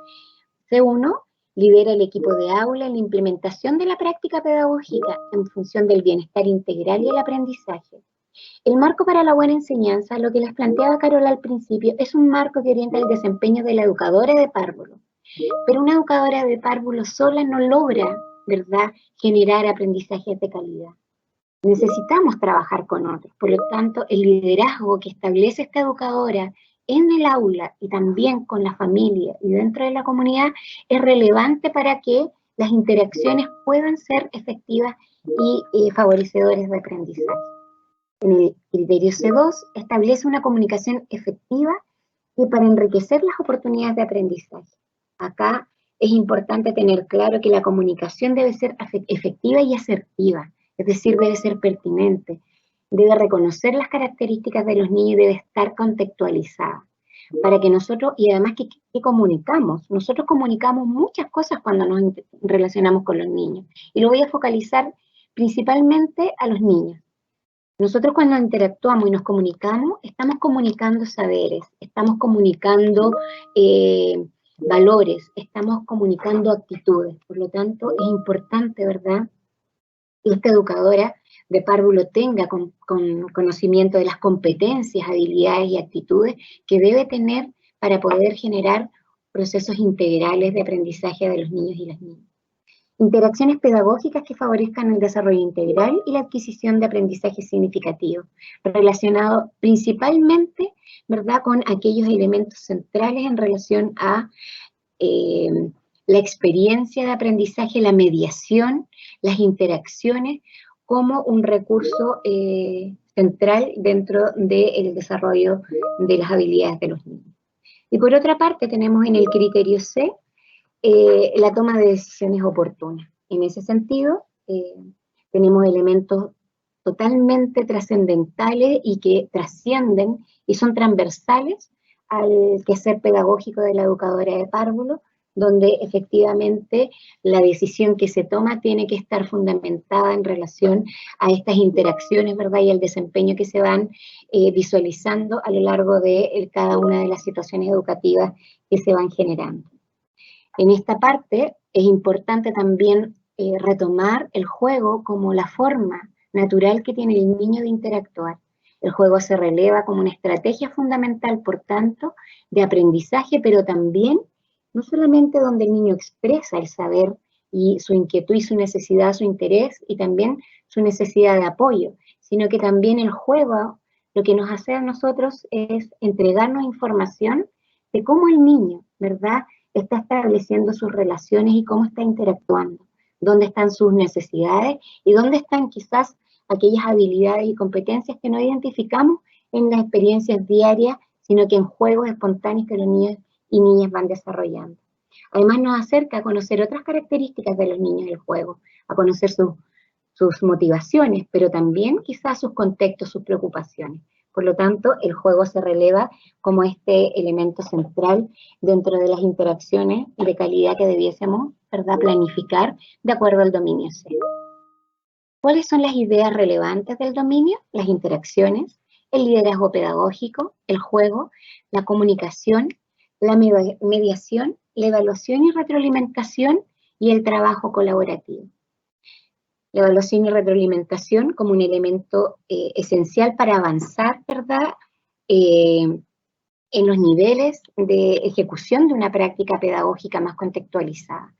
C1, lidera el equipo de aula en la implementación de la práctica pedagógica en función del bienestar integral y el aprendizaje. El marco para la buena enseñanza, lo que les planteaba Carola al principio, es un marco que orienta el desempeño de la educadora de párvulo. Pero una educadora de párvulo sola no logra, ¿verdad?, generar aprendizajes de calidad. Necesitamos trabajar con otros. Por lo tanto, el liderazgo que establece esta educadora en el aula y también con la familia y dentro de la comunidad es relevante para que las interacciones puedan ser efectivas y favorecedores de aprendizaje. En el criterio C2 establece una comunicación efectiva y para enriquecer las oportunidades de aprendizaje. Acá es importante tener claro que la comunicación debe ser efectiva y asertiva, es decir, debe ser pertinente, debe reconocer las características de los niños y debe estar contextualizada. Para que nosotros, y además, ¿qué comunicamos? Nosotros comunicamos muchas cosas cuando nos relacionamos con los niños. Y lo voy a focalizar principalmente a los niños. Nosotros cuando interactuamos y nos comunicamos, estamos comunicando saberes, estamos comunicando valores, estamos comunicando actitudes. Por lo tanto, es importante, ¿verdad?, que esta educadora de párvulo tenga conocimiento de las competencias, habilidades y actitudes que debe tener para poder generar procesos integrales de aprendizaje de los niños y las niñas. Interacciones pedagógicas que favorezcan el desarrollo integral y la adquisición de aprendizaje significativo, relacionado principalmente, ¿verdad?, con aquellos elementos centrales en relación a la experiencia de aprendizaje, la mediación, las interacciones, como un recurso central dentro del desarrollo de las habilidades de los niños. Y por otra parte tenemos en el criterio C, la toma de decisiones oportunas. En ese sentido, tenemos elementos totalmente trascendentales y que trascienden y son transversales al quehacer pedagógico de la educadora de párvulo, donde efectivamente la decisión que se toma tiene que estar fundamentada en relación a estas interacciones, ¿verdad?, y el desempeño que se van visualizando a lo largo de cada una de las situaciones educativas que se van generando. En esta parte es importante también retomar el juego como la forma natural que tiene el niño de interactuar. El juego se releva como una estrategia fundamental, por tanto, de aprendizaje, pero también, no solamente donde el niño expresa el saber y su inquietud y su necesidad, su interés y también su necesidad de apoyo, sino que también el juego lo que nos hace a nosotros es entregarnos información de cómo el niño, ¿verdad?, está estableciendo sus relaciones y cómo está interactuando, dónde están sus necesidades y dónde están quizás aquellas habilidades y competencias que no identificamos en las experiencias diarias, sino que en juegos espontáneos que los niños y niñas van desarrollando. Además nos acerca a conocer otras características de los niños del juego, a conocer sus motivaciones, pero también quizás sus contextos, sus preocupaciones. Por lo tanto, el juego se releva como este elemento central dentro de las interacciones de calidad que debiésemos, ¿verdad?, planificar de acuerdo al dominio C. ¿Cuáles son las ideas relevantes del dominio? Las interacciones, el liderazgo pedagógico, el juego, la comunicación, la mediación, la evaluación y retroalimentación y el trabajo colaborativo. La evaluación y retroalimentación como un elemento esencial para avanzar, ¿verdad?, en los niveles de ejecución de una práctica pedagógica más contextualizada.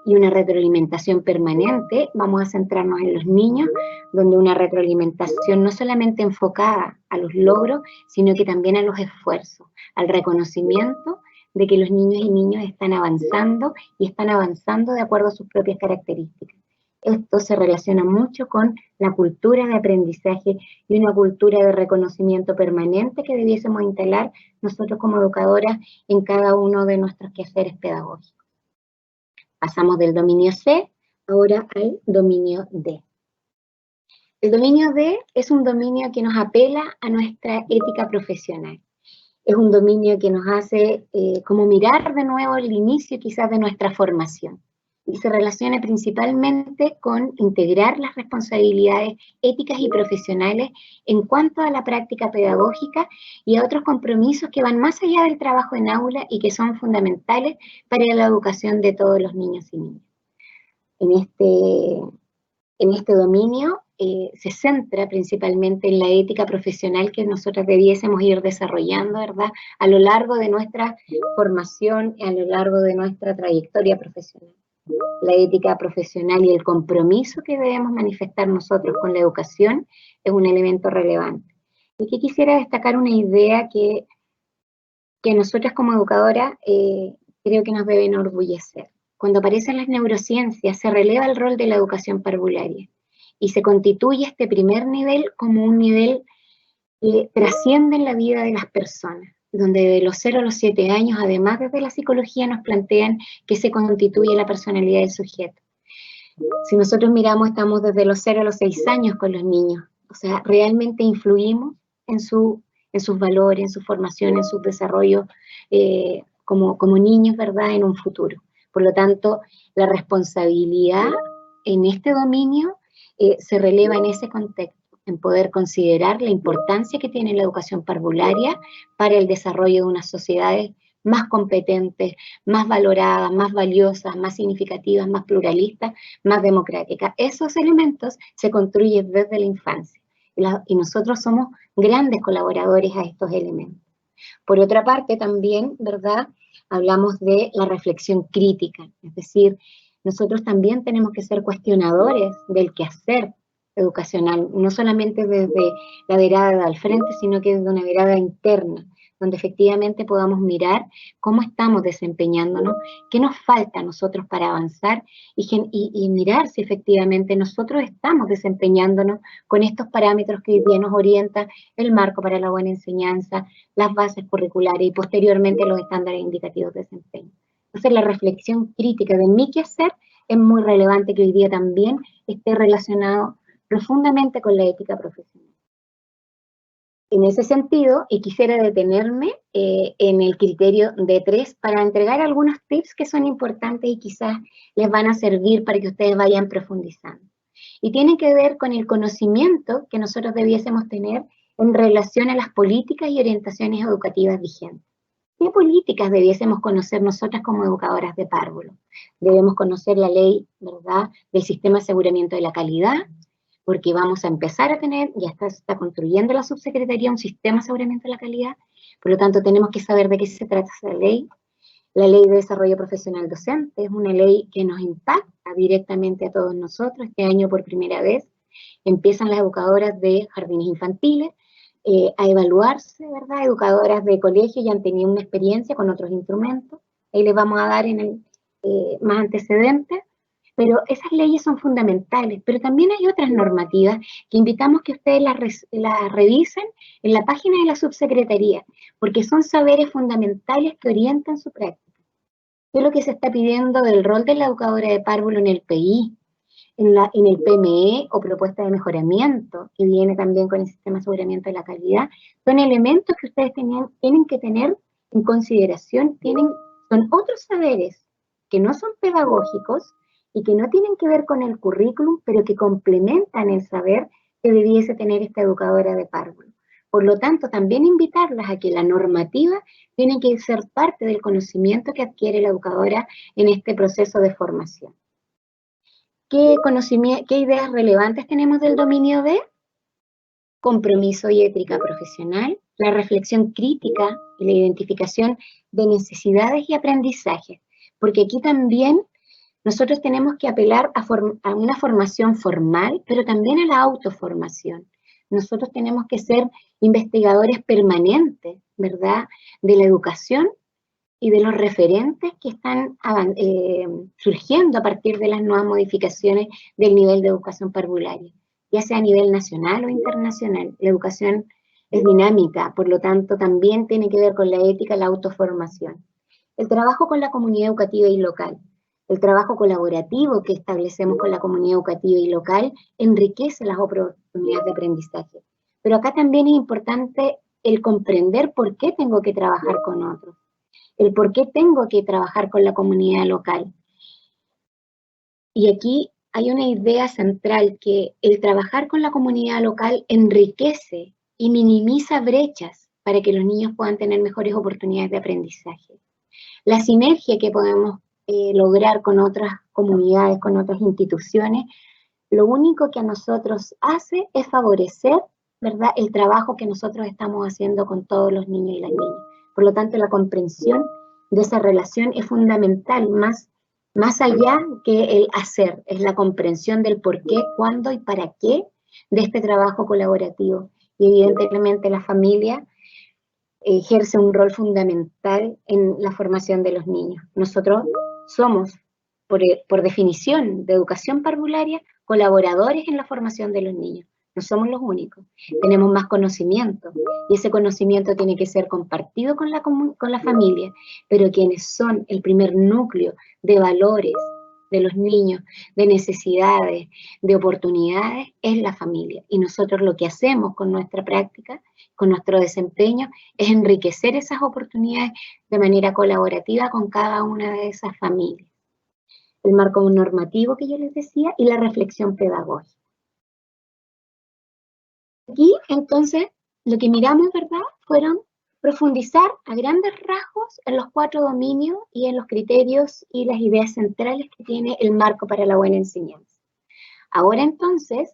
Y una retroalimentación permanente, vamos a centrarnos en los niños, donde una retroalimentación no solamente enfocada a los logros, sino que también a los esfuerzos, al reconocimiento de que los niños y niñas están avanzando y están avanzando de acuerdo a sus propias características. Esto se relaciona mucho con la cultura de aprendizaje y una cultura de reconocimiento permanente que debiésemos instalar nosotros como educadoras en cada uno de nuestros quehaceres pedagógicos. Pasamos del dominio C ahora al dominio D. El dominio D es un dominio que nos apela a nuestra ética profesional. Es un dominio que nos hace como mirar de nuevo el inicio quizás de nuestra formación. Y se relaciona principalmente con integrar las responsabilidades éticas y profesionales en cuanto a la práctica pedagógica y a otros compromisos que van más allá del trabajo en aula y que son fundamentales para la educación de todos los niños y niñas. En este dominio se centra principalmente en la ética profesional que nosotros debiésemos ir desarrollando, ¿verdad?, a lo largo de nuestra formación y a lo largo de nuestra trayectoria profesional. La ética profesional y el compromiso que debemos manifestar nosotros con la educación es un elemento relevante. Y aquí quisiera destacar una idea que nosotras como educadoras creo que nos debe enorgullecer. Cuando aparecen las neurociencias se releva el rol de la educación parvularia y se constituye este primer nivel como un nivel que trasciende en la vida de las personas, donde de los 0 a los 7 años, además desde la psicología nos plantean que se constituye la personalidad del sujeto. Si nosotros miramos, estamos desde los 0 a los 6 años con los niños, o sea, realmente influimos en sus valores, en su formación, en su desarrollo como niños, ¿verdad?, en un futuro. Por lo tanto, la responsabilidad en este dominio se releva en ese contexto, en poder considerar la importancia que tiene la educación parvularia para el desarrollo de unas sociedades más competentes, más valoradas, más valiosas, más significativas, más pluralistas, más democráticas. Esos elementos se construyen desde la infancia y nosotros somos grandes colaboradores a estos elementos. Por otra parte, también, ¿verdad?, hablamos de la reflexión crítica, es decir, nosotros también tenemos que ser cuestionadores del quehacer educacional, no solamente desde la mirada al frente, sino que desde una mirada interna, donde efectivamente podamos mirar cómo estamos desempeñándonos, qué nos falta a nosotros para avanzar y mirar si efectivamente nosotros estamos desempeñándonos con estos parámetros que hoy día nos orientan el marco para la buena enseñanza, las bases curriculares y posteriormente los estándares indicativos de desempeño. Entonces la reflexión crítica de mi quehacer es muy relevante que hoy día también esté relacionado profundamente con la ética profesional. En ese sentido, y quisiera detenerme en el criterio D3 para entregar algunos tips que son importantes y quizás les van a servir para que ustedes vayan profundizando. Y tienen que ver con el conocimiento que nosotros debiésemos tener en relación a las políticas y orientaciones educativas vigentes. ¿Qué políticas debiésemos conocer nosotras como educadoras de párvulo? Debemos conocer la ley, ¿verdad?, del sistema de aseguramiento de la calidad, porque vamos a empezar a tener, ya está construyendo la subsecretaría un sistema de aseguramiento de la calidad, por lo tanto tenemos que saber de qué se trata esa ley. La ley de desarrollo profesional docente es una ley que nos impacta directamente a todos nosotros. Este año por primera vez empiezan las educadoras de jardines infantiles a evaluarse, ¿verdad? Educadoras de colegio ya han tenido una experiencia con otros instrumentos, ahí les vamos a dar en el más antecedentes, Pero esas leyes son fundamentales, pero también hay otras normativas que invitamos que ustedes las revisen en la página de la subsecretaría, porque son saberes fundamentales que orientan su práctica. ¿Qué es lo que se está pidiendo del rol de la educadora de párvulo en el PI, en el PME o propuesta de mejoramiento, que viene también con el sistema de aseguramiento de la calidad? Son elementos que ustedes tienen que tener en consideración, son otros saberes que no son pedagógicos y que no tienen que ver con el currículum, pero que complementan el saber que debiese tener esta educadora de párvulo. Por lo tanto, también invitarlas a que la normativa tiene que ser parte del conocimiento que adquiere la educadora en este proceso de formación. ¿Qué ideas relevantes tenemos del dominio de? Compromiso y ética profesional, la reflexión crítica y la identificación de necesidades y aprendizajes, porque aquí también nosotros tenemos que apelar a una formación formal, pero también a la autoformación. Nosotros tenemos que ser investigadores permanentes, ¿verdad?, de la educación y de los referentes que están surgiendo a partir de las nuevas modificaciones del nivel de educación parvularia, ya sea a nivel nacional o internacional. La educación es dinámica, por lo tanto también tiene que ver con la ética, la autoformación. El trabajo con la comunidad educativa y local, el trabajo colaborativo que establecemos con la comunidad educativa y local enriquece las oportunidades de aprendizaje. Pero acá también es importante el comprender por qué tengo que trabajar con otros, el por qué tengo que trabajar con la comunidad local. Y aquí hay una idea central, que el trabajar con la comunidad local enriquece y minimiza brechas para que los niños puedan tener mejores oportunidades de aprendizaje. La sinergia que podemos lograr con otras comunidades, con otras instituciones, lo único que a nosotros hace es favorecer, ¿verdad?, el trabajo que nosotros estamos haciendo con todos los niños y las niñas. Por lo tanto, la comprensión de esa relación es fundamental, más allá que el hacer, es la comprensión del por qué, cuándo y para qué de este trabajo colaborativo. Y evidentemente la familia ejerce un rol fundamental en la formación de los niños. Nosotros somos, por definición de educación parvularia, colaboradores en la formación de los niños. No somos los únicos, tenemos más conocimiento, y ese conocimiento tiene que ser compartido con la familia, pero quienes son el primer núcleo de valores de los niños, de necesidades, de oportunidades, es la familia. Y nosotros lo que hacemos con nuestra práctica, con nuestro desempeño, es enriquecer esas oportunidades de manera colaborativa con cada una de esas familias. El marco normativo que yo les decía y la reflexión pedagógica. Aquí, entonces, lo que miramos, ¿verdad?, fueron profundizar a grandes rasgos en los 4 dominios y en los criterios y las ideas centrales que tiene el marco para la buena enseñanza. Ahora, entonces,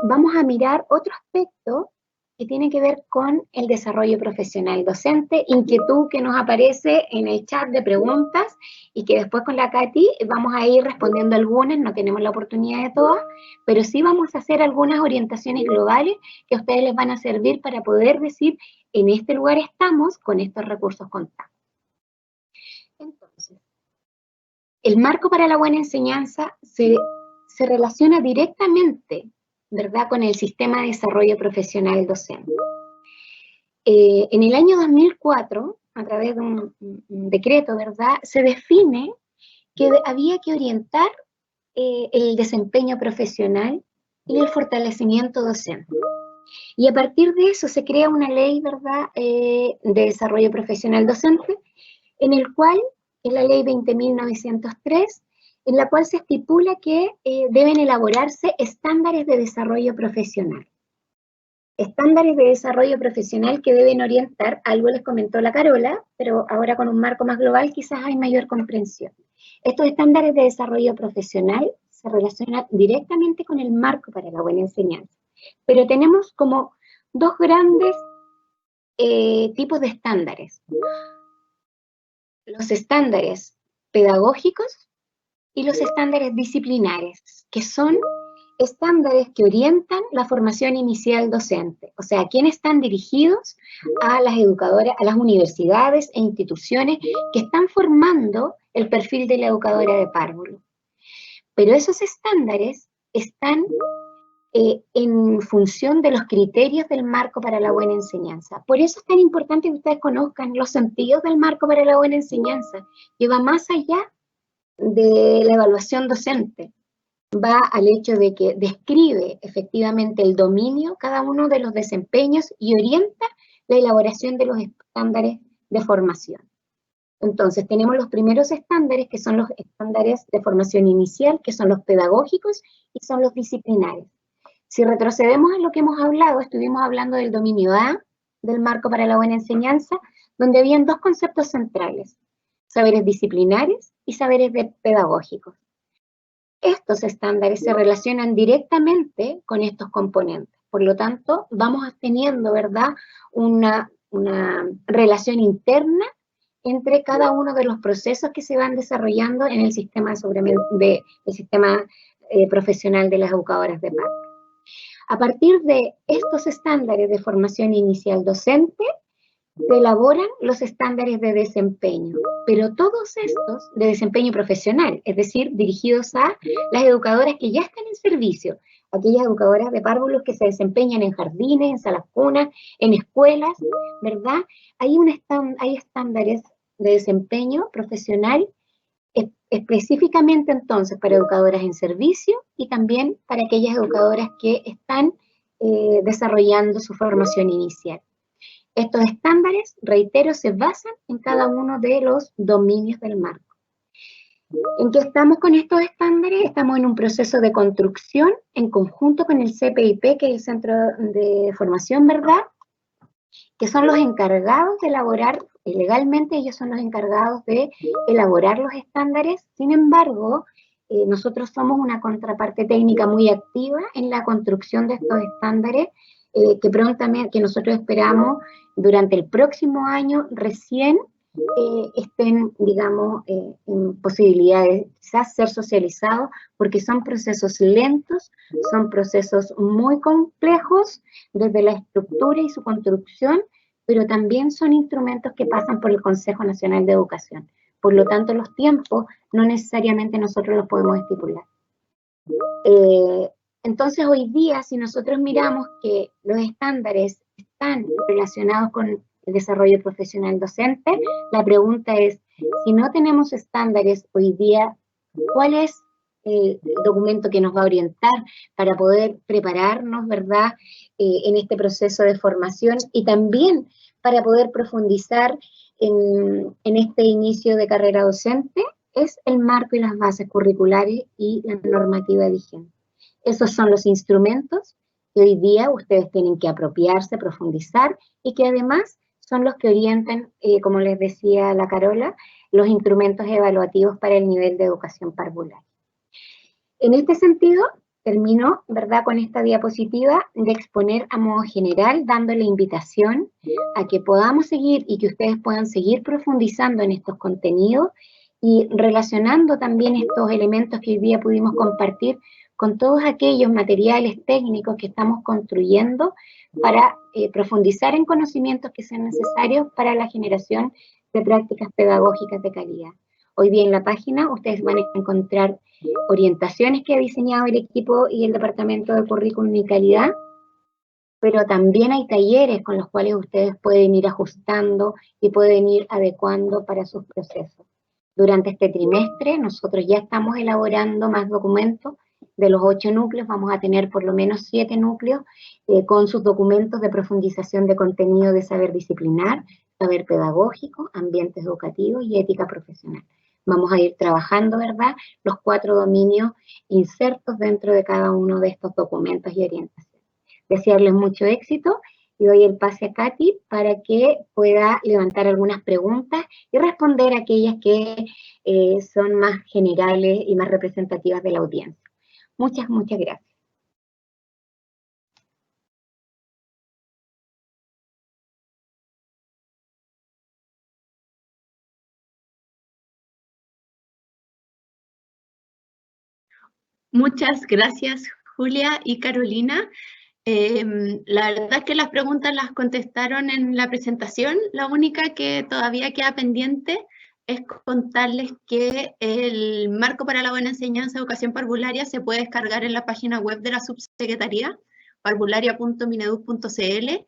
vamos a mirar otro aspecto que tiene que ver con el desarrollo profesional docente, inquietud que nos aparece en el chat de preguntas y que después con la Katy vamos a ir respondiendo algunas, no tenemos la oportunidad de todas, pero sí vamos a hacer algunas orientaciones globales que a ustedes les van a servir para poder decir, en este lugar estamos, con estos recursos contamos. Entonces, el marco para la buena enseñanza se relaciona directamente, ¿verdad?, con el sistema de desarrollo profesional docente. En el año 2004, a través de un decreto, ¿verdad?, se define que había que orientar el desempeño profesional y el fortalecimiento docente. Y a partir de eso se crea una ley, ¿verdad?, de desarrollo profesional docente, en el cual, es la ley 20.903, en la cual se estipula que deben elaborarse estándares de desarrollo profesional. Estándares de desarrollo profesional que deben orientar, algo les comentó la Carola, pero ahora con un marco más global quizás hay mayor comprensión. Estos estándares de desarrollo profesional se relacionan directamente con el marco para la buena enseñanza. Pero tenemos como dos grandes tipos de estándares. Los estándares pedagógicos y los estándares disciplinares, que son estándares que orientan la formación inicial docente, o sea, quienes están dirigidos a las educadoras, a las universidades e instituciones que están formando el perfil de la educadora de párvulo. Pero esos estándares están en función de los criterios del marco para la buena enseñanza. Por eso es tan importante que ustedes conozcan los sentidos del marco para la buena enseñanza, que va más allá de la evaluación docente, va al hecho de que describe efectivamente el dominio, cada uno de los desempeños y orienta la elaboración de los estándares de formación. Entonces, tenemos los primeros estándares, que son los estándares de formación inicial, que son los pedagógicos y son los disciplinares. Si retrocedemos en lo que hemos hablado, estuvimos hablando del dominio A, del marco para la buena enseñanza, donde habían dos conceptos centrales, saberes disciplinares y saberes pedagógicos. Estos estándares se relacionan directamente con estos componentes. Por lo tanto, vamos teniendo, ¿verdad?, una relación interna entre cada uno de los procesos que se van desarrollando en el sistema, profesional de las educadoras de marco. A partir de estos estándares de formación inicial docente, se elaboran los estándares de desempeño, pero todos estos de desempeño profesional, es decir, dirigidos a las educadoras que ya están en servicio, aquellas educadoras de párvulos que se desempeñan en jardines, en salas cunas, en escuelas, ¿verdad? Hay estándares de desempeño profesional específicamente entonces para educadoras en servicio y también para aquellas educadoras que están desarrollando su formación inicial. Estos estándares, reitero, se basan en cada uno de los dominios del marco. ¿En qué estamos con estos estándares? Estamos en un proceso de construcción en conjunto con el CPIP, que es el Centro de Formación, ¿verdad?, que son los encargados de elaborar, legalmente ellos son los encargados de elaborar los estándares. Sin embargo, nosotros somos una contraparte técnica muy activa en la construcción de estos estándares, que nosotros esperamos durante el próximo año recién estén, digamos, en posibilidad de quizás ser socializados, porque son procesos lentos, son procesos muy complejos desde la estructura y su construcción, pero también son instrumentos que pasan por el Consejo Nacional de Educación. Por lo tanto, los tiempos no necesariamente nosotros los podemos estipular. Entonces, hoy día, si nosotros miramos que los estándares están relacionados con el desarrollo profesional docente, la pregunta es, si no tenemos estándares hoy día, ¿cuál es el documento que nos va a orientar para poder prepararnos, ¿verdad?, en este proceso de formación y también para poder profundizar en este inicio de carrera docente? Es el marco y las bases curriculares y la normativa vigente. Esos son los instrumentos que hoy día ustedes tienen que apropiarse, profundizar y que además son los que orientan, como les decía la Carola, los instrumentos evaluativos para el nivel de educación parvularia. En este sentido, termino, ¿verdad?, con esta diapositiva de exponer a modo general, dándole invitación a que podamos seguir y que ustedes puedan seguir profundizando en estos contenidos y relacionando también estos elementos que hoy día pudimos compartir con todos aquellos materiales técnicos que estamos construyendo para profundizar en conocimientos que sean necesarios para la generación de prácticas pedagógicas de calidad. Hoy día en la página ustedes van a encontrar orientaciones que ha diseñado el equipo y el Departamento de Currículum y Calidad, pero también hay talleres con los cuales ustedes pueden ir ajustando y pueden ir adecuando para sus procesos. Durante este trimestre nosotros ya estamos elaborando más documentos. De los 8 núcleos vamos a tener por lo menos 7 núcleos con sus documentos de profundización de contenido de saber disciplinar, saber pedagógico, ambientes educativos y ética profesional. Vamos a ir trabajando, ¿verdad?, los 4 dominios insertos dentro de cada uno de estos documentos y orientaciones. Desearles mucho éxito y doy el pase a Katy para que pueda levantar algunas preguntas y responder a aquellas que son más generales y más representativas de la audiencia. Muchas gracias. Muchas gracias, Julia y Carolina. La verdad es que las preguntas las contestaron en la presentación. La única que todavía queda pendiente es contarles que el Marco para la Buena Enseñanza de Educación Parvularia se puede descargar en la página web de la Subsecretaría, parvularia.mineduc.cl,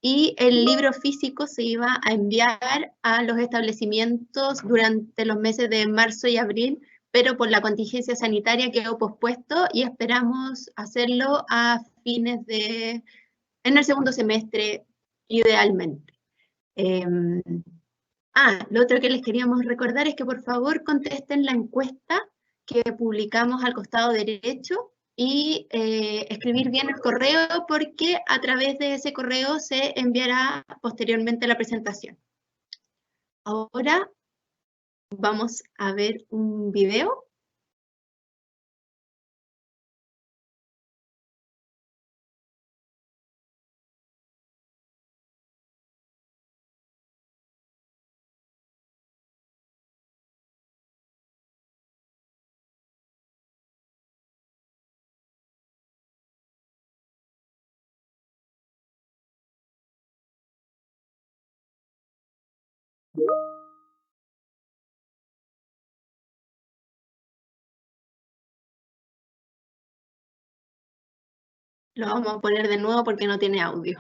y el libro físico se iba a enviar a los establecimientos durante los meses de marzo y abril, pero por la contingencia sanitaria quedó pospuesto y esperamos hacerlo a fines de, en el segundo semestre, idealmente. Lo otro que les queríamos recordar es que por favor contesten la encuesta que publicamos al costado derecho y escribir bien el correo, porque a través de ese correo se enviará posteriormente la presentación. Ahora vamos a ver un video. Lo vamos a poner de nuevo porque no tiene audio.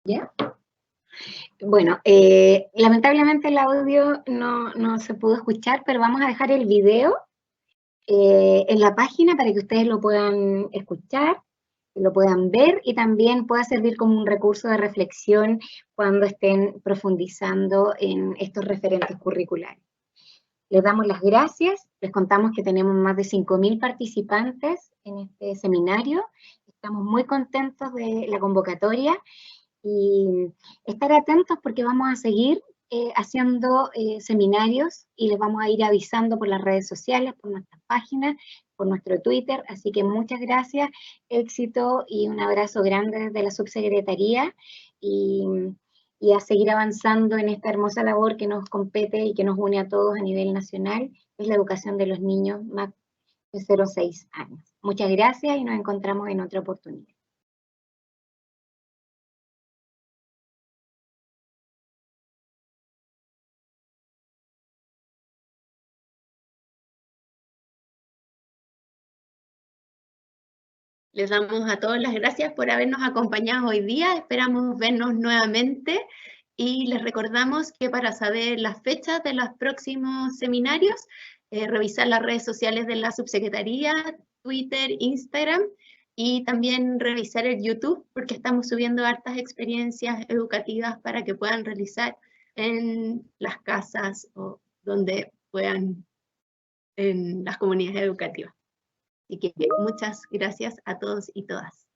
¿Ya? Bueno, lamentablemente el audio no se pudo escuchar, pero vamos a dejar el video en la página para que ustedes lo puedan escuchar, lo puedan ver y también pueda servir como un recurso de reflexión cuando estén profundizando en estos referentes curriculares. Les damos las gracias, les contamos que tenemos más de 5.000 participantes en este seminario, estamos muy contentos de la convocatoria y estar atentos porque vamos a seguir haciendo seminarios y les vamos a ir avisando por las redes sociales, por nuestras páginas, por nuestro Twitter, así que muchas gracias, éxito y un abrazo grande desde la Subsecretaría y a seguir avanzando en esta hermosa labor que nos compete y que nos une a todos a nivel nacional, es la educación de los niños más de 0 a 6 años. Muchas gracias y nos encontramos en otra oportunidad. Les damos a todos las gracias por habernos acompañado hoy día. Esperamos vernos nuevamente y les recordamos que para saber las fechas de los próximos seminarios, revisar las redes sociales de la Subsecretaría, Twitter, Instagram, y también revisar el YouTube porque estamos subiendo hartas experiencias educativas para que puedan realizar en las casas o donde puedan en las comunidades educativas. Así que muchas gracias a todos y todas.